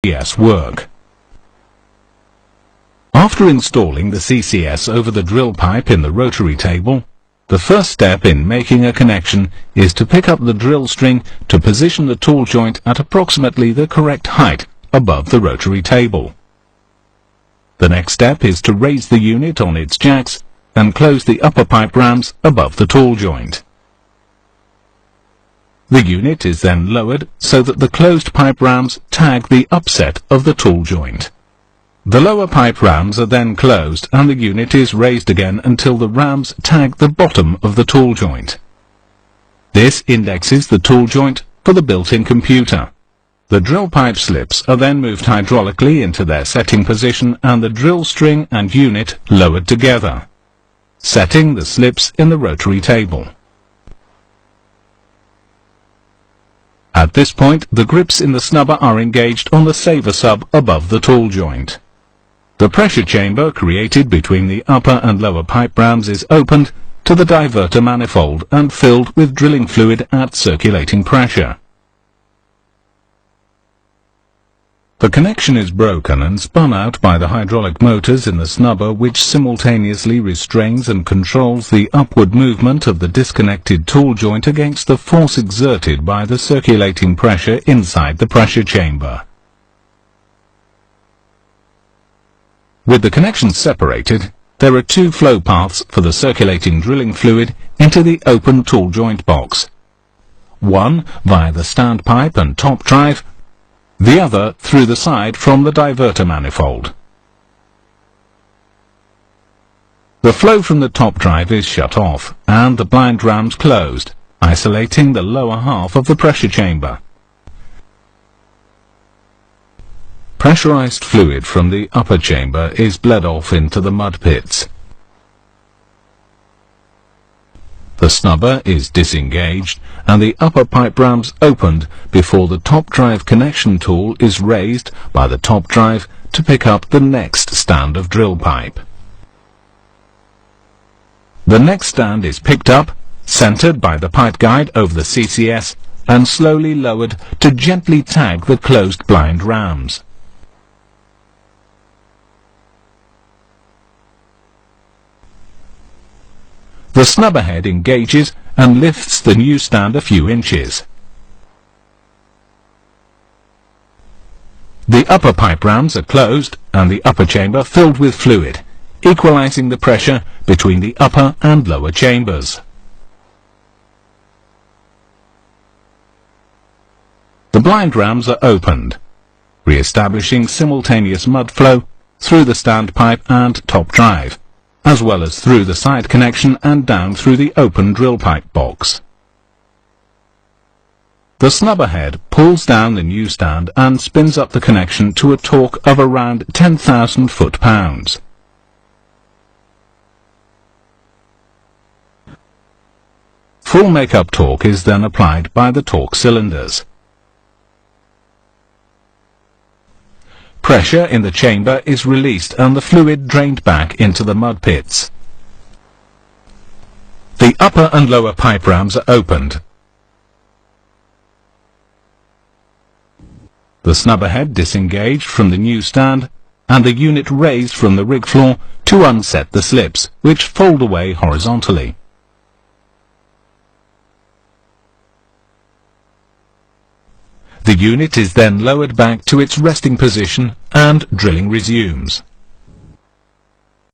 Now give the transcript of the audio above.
CCS work. After installing the CCS over the drill pipe in the rotary table, the first step in making a connection is to pick up the drill string to position the tool joint at approximately the correct height above the rotary table. The next step is to raise the unit on its jacks and close the upper pipe rams above the tool joint. The unit is then lowered so that the closed pipe rams tag the upset of the tool joint. The lower pipe rams are then closed and the unit is raised again until the rams tag the bottom of the tool joint. This indexes the tool joint for the built-in computer. The drill pipe slips are then moved hydraulically into their setting position and the drill string and unit lowered together, setting the slips in the rotary table. At this point, the grips in the snubber are engaged on the saver sub above the tool joint. The pressure chamber created between the upper and lower pipe rams is opened to the diverter manifold and filled with drilling fluid at circulating pressure. The connection is broken and spun out by the hydraulic motors in the snubber, which simultaneously restrains and controls the upward movement of the disconnected tool joint against the force exerted by the circulating pressure inside the pressure chamber. With the connections separated, there are two flow paths for the circulating drilling fluid into the open tool joint box. One via the standpipe and top drive, the other through the side from the diverter manifold. The flow from the top drive is shut off and the blind rams closed, isolating the lower half of the pressure chamber. Pressurized fluid from the upper chamber is bled off into the mud pits. The snubber is disengaged and the upper pipe rams opened before the top drive connection tool is raised by the top drive to pick up the next stand of drill pipe. The next stand is picked up, centered by the pipe guide over the CCS, and slowly lowered to gently tag the closed blind rams. The snubber head engages and lifts the new stand a few inches. The upper pipe rams are closed and the upper chamber filled with fluid, equalizing the pressure between the upper and lower chambers. The blind rams are opened, re-establishing simultaneous mud flow through the standpipe and top drive, as well as through the side connection and down through the open drill pipe box. The snubber head pulls down the new stand and spins up the connection to a torque of around 10,000 foot-pounds. Full make-up torque is then applied by the torque cylinders. Pressure in the chamber is released and the fluid drained back into the mud pits. The upper and lower pipe rams are opened. The snubber head disengaged from the new stand and the unit raised from the rig floor to unset the slips, which fold away horizontally. The unit is then lowered back to its resting position and drilling resumes.